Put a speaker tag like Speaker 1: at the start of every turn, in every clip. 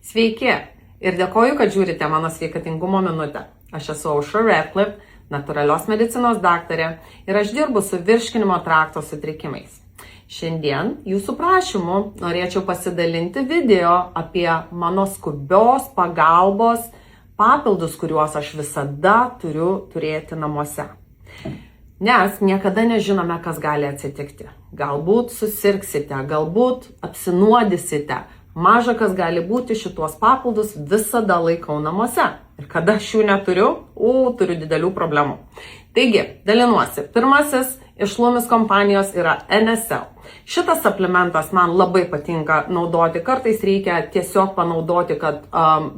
Speaker 1: Sveiki ir dėkoju, kad žiūrite mano sveikatingumo minutę. Aš esu Aušra Radcliffe, natūralios medicinos daktarė ir aš dirbu su virškinimo trakto sutrikimais. Šiandien jūsų prašymu norėčiau pasidalinti video apie mano skubios pagalbos papildus, kuriuos aš visada turiu turėti namuose. Nes niekada nežinome, kas gali atsitikti. Galbūt susirgsite, galbūt apsinuodysite. Maža kas gali būti, šituos papildus visada laikau namuose. Ir kada aš jų neturiu, turiu didelių problemų. Taigi, dalinuosi. Pirmasis iš Loomis kompanijos yra NSL. Šitas suplementas man labai patinka naudoti. Kartais reikia tiesiog panaudoti, kad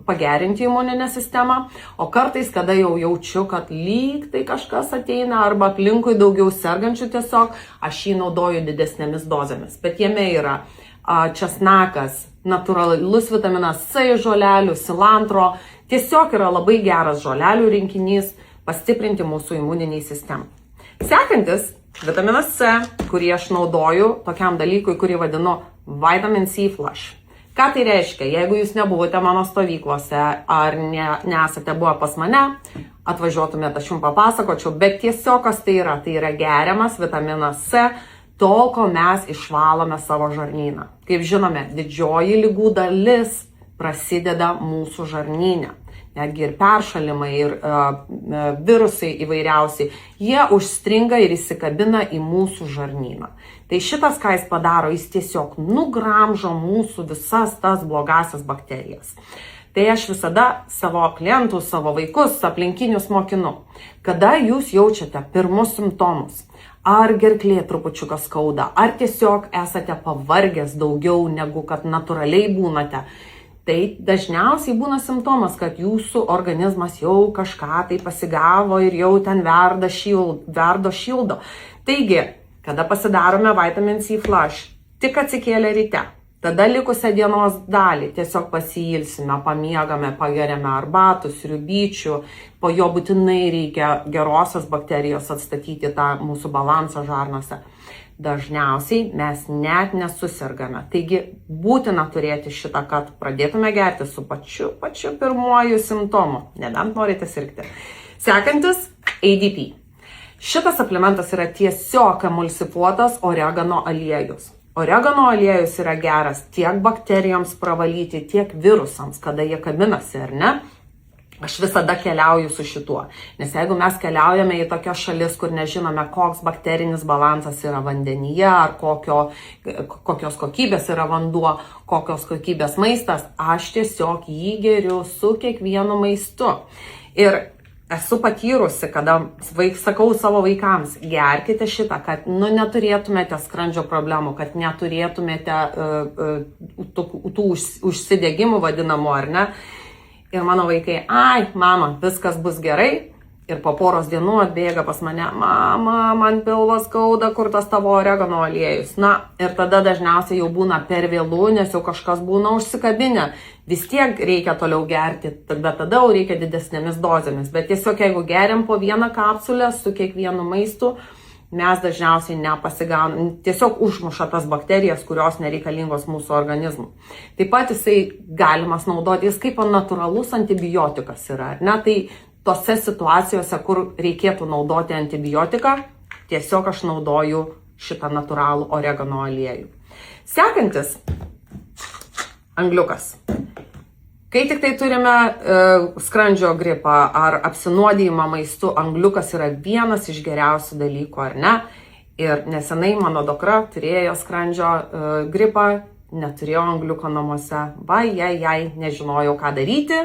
Speaker 1: pagerinti imuninę sistemą, o kartais, kada jau jaučiu, kad lyg tai kažkas ateina arba aplinkui daugiau sergančių tiesiog, aš jį naudoju didesnėmis dozėmis. Bet jame yra česnakas, natūralus vitaminas C žolelių, cilantro. Tiesiog yra labai geras žolelių rinkinys pastiprinti mūsų imuniniai sistemai. Sekantis vitaminas C, kurį aš naudoju tokiam dalykui, kurį vadinu Vitamin C Flush. Ką tai reiškia? Jeigu jūs nebuvote mano stovyklose ar nesate buvę pas mane, atvažiuotumėte, aš jums papasakočiau, bet tiesiog kas tai yra? Tai yra geriamas vitaminas C, tol, kol mes išvalome savo žarnyną. Kaip žinome, didžioji ligų dalis prasideda mūsų žarnyne. Netgi ir peršalimai, ir virusai įvairiausiai, jie užstringa ir įsikabina į mūsų žarnyną. Tai šitas, ką jis padaro, jis tiesiog nugramžo mūsų visas tas blogasias bakterijas. Tai aš visada savo klientus, savo vaikus, aplinkinius mokinu. Kada jūs jaučiate pirmus simptomus, ar gerklė trupučiuką skauda, ar tiesiog esate pavargęs daugiau negu kad natūraliai būnate, tai dažniausiai būna simptomas, kad jūsų organizmas jau kažką tai pasigavo ir jau ten verda šildo. Taigi, kada pasidarome Vitamin C Flush, tik atsikėlę ryte, tada likusią dienos dalį tiesiog pasiilsime, pamiegame, pageriame arbatų, sriubyčių, po jo būtinai reikia gerosios bakterijos atstatyti tą mūsų balansą žarnose. Dažniausiai mes net nesusirgame. Taigi būtina turėti šitą, kad pradėtume gerti su pačiu pirmuoju simptomu, nebent norite sirgti. Sekantis ADP. Šitas suplementas yra tiesiog emulsifuotas oregano aliejus. Oregano aliejus yra geras tiek bakterijoms pravalyti, tiek virusams, kada jie kabinasi, ar ne? Aš visada keliauju su šituo, nes jeigu mes keliaujame į tokias šalis, kur nežinome, koks bakterinis balansas yra vandenyje, ar kokios kokybės yra vanduo, kokios kokybės maistas, aš tiesiog jį geriu su kiekvienu maistu. Ir esu patyrusi, kada sakau savo vaikams, gerkite šitą, kad neturėtumėte skrandžio problemų, kad neturėtumėte tų užsidegimų vadinamų, ar ne? Ir mano vaikai, mama, viskas bus gerai. Ir po poros dienų atbėga pas mane, mama, man pilvas skauda, kur tas tavo oregano aliejus. Ir tada dažniausiai jau būna per vėlų, nes jau kažkas būna užsikabinę. Vis tiek reikia toliau gerti, bet tada jau reikia didesnėmis dozėmis. Bet tiesiog jeigu geriam po vieną kapsulę su kiekvienu maistu, mes dažniausiai nepasigaunam, tiesiog užmuša tas bakterijas, kurios nereikalingos mūsų organizmui. Taip pat jisai galimas naudoti, jis kaip natūralus antibiotikas yra, ar ne? Tai tose situacijose, kur reikėtų naudoti antibiotiką, tiesiog aš naudoju šitą natūralų oregano aliejų. Sekantis, angliukas. Kai tik tai turime skrandžio gripą ar apsinuodijimą maistu, angliukas yra vienas iš geriausių dalykų, ar ne? Ir nesenai mano dukra turėjo skrandžio gripą, neturėjo angliuko namuose. Nežinojau, ką daryti,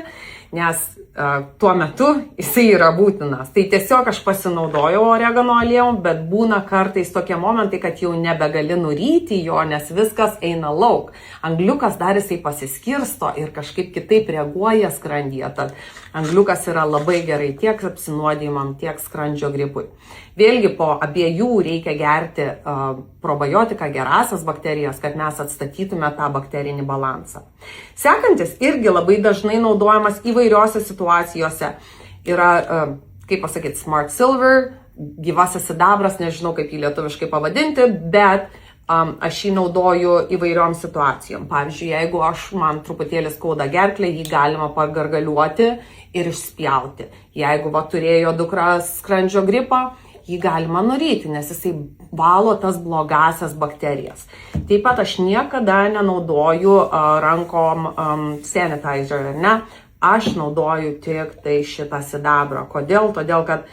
Speaker 1: nes tuo metu jisai yra būtinas. Tai tiesiog aš pasinaudojau oregano aliejum, bet būna kartais tokie momentai, kad jau nebegali nuryti jo, nes viskas eina lauk. Angliukas dar jisai pasiskirsto ir kažkaip kitaip reaguoja skrandyje. Tad angliukas yra labai gerai tiek apsinuodijimam, tiek skrandžio gripui. Vėlgi po abiejų reikia gerti probiotiką, gerasias bakterijas, kad mes atstatytume tą bakterinį balansą. Sekantis irgi labai dažnai naudojamas įvairiose situacijose yra, kaip pasakyti, Smart Silver, gyvasis sidabras, nežinau kaip jį lietuviškai pavadinti, bet aš jį naudoju įvairiom situacijom. Pavyzdžiui, jeigu man truputėlį skauda gerklę, jį galima pagargaliuoti ir išspjauti. Jeigu turėjo dukra skrandžio gripą, jį galima nuryti, nes jisai valo tas blogasias bakterijas. Taip pat aš niekada nenaudoju rankom sanitizer, ne? Aš naudoju tik tai šitą sidabrą. Kodėl? Todėl, kad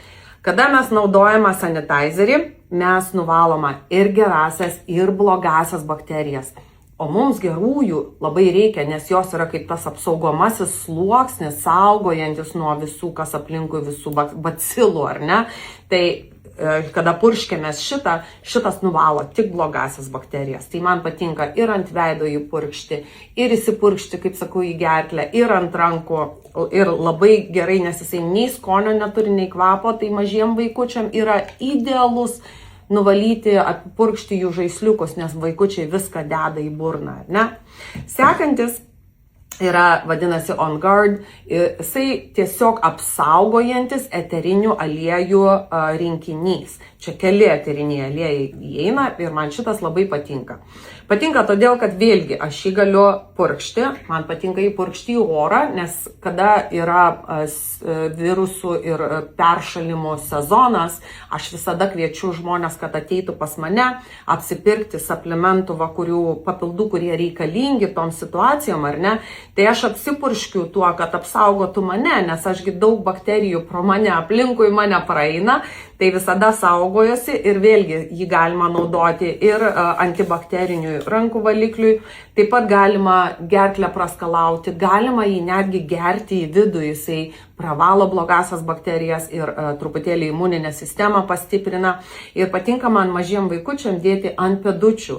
Speaker 1: kada mes naudojame sanitizerį, mes nuvalome ir gerasias, ir blogasias bakterijas. O mums gerųjų labai reikia, nes jos yra kaip tas apsaugomasis sluoksnis, saugojantis nuo visų, kas aplinkui visų bacilų, ar ne? Tai kada purškėmės šitas nuvalo tik blogasias bakterijas. Tai man patinka ir ant veido jį purkšti, ir įsipurkšti, kaip sakau, į gerklę, ir ant rankų. Ir labai gerai, nes jisai nei skonio neturi, nei kvapo, tai mažiem vaikučiam yra idealus nuvalyti, apipurkšti jų žaisliukus, nes vaikučiai viską deda į burną, ne? Sekantis yra, vadinasi, On Guard. Jisai tiesiog apsaugojantis eterinių aliejų rinkinys. Čia keli eteriniai aliejai įeina ir man šitas labai patinka. Patinka todėl, kad vėlgi aš jį galiu purkšti, man patinka jį purkšti į orą, nes kada yra virusų ir peršalimo sezonas, aš visada kviečiu žmonės, kad ateitų pas mane apsipirkti suplementų, papildų, kurie reikalingi tom situacijom, ar ne? Tai aš apsipurškiu tuo, kad apsaugotų mane, nes ašgi daug bakterijų pro mane, aplinkui mane praeina, tai visada saugojosi ir vėlgi jį galima naudoti ir antibakteriniui rankų valikliui, taip pat galima gerklę praskalauti, galima jį netgi gerti į vidų, jisai pravalo blogasias bakterijas ir truputėlį imuninę sistemą pastiprina. Ir patinka man mažiem vaikučiam dėti ant pėdučių.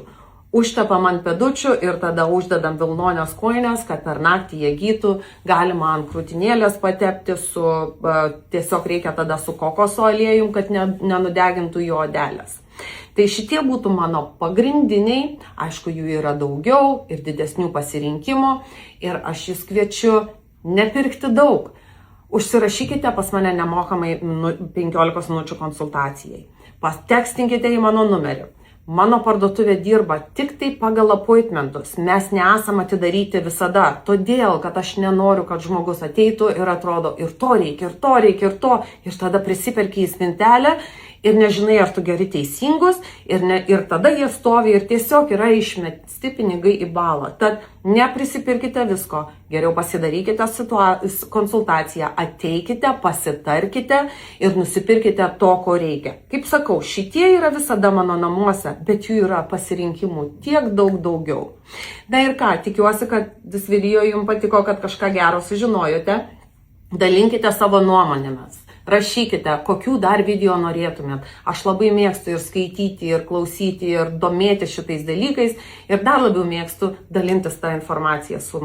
Speaker 1: Užtepam ant pėdučių ir tada uždedam vilnonės kojines, kad per naktį jie gytų. Galima ant krūtinėlės patepti, tiesiog reikia tada su kokoso aliejum, kad nenudegintų jų odelės. Tai šitie būtų mano pagrindiniai, aišku, jų yra daugiau ir didesnių pasirinkimų ir aš jūs kviečiu nepirkti daug. Užsirašykite pas mane nemokamai 15 minučių konsultacijai. Tekstinkite į mano numerį. Mano parduotuvė dirba tik tai pagal appointmentus. Mes nesam atidaryti visada. Todėl, kad aš nenoriu, kad žmogus ateitų ir atrodo ir to reikia, ir to reikia, ir to. Ir tada prisiperki į spintelę ir nežinai, ar tu geri teisingus. Ir tada jie stovi ir tiesiog yra išmesti pinigai į balą. Tad neprisipirkite visko. Geriau pasidarykite konsultaciją, ateikite, pasitarkite ir nusipirkite to, ko reikia. Kaip sakau, šitie yra visada mano namuose, bet jų yra pasirinkimų tiek daug daugiau. Na ir ką, tikiuosi, kad šis video jums patiko, kad kažką gero sužinojote. Dalinkite savo nuomonėmis. Rašykite, kokių dar video norėtumėt. Aš labai mėgstu ir skaityti, ir klausyti, ir domėti šitais dalykais. Ir dar labiau mėgstu dalintis tą informaciją su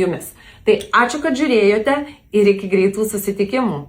Speaker 1: jumis. Tai ačiū, kad žiūrėjote ir iki greitų susitikimų.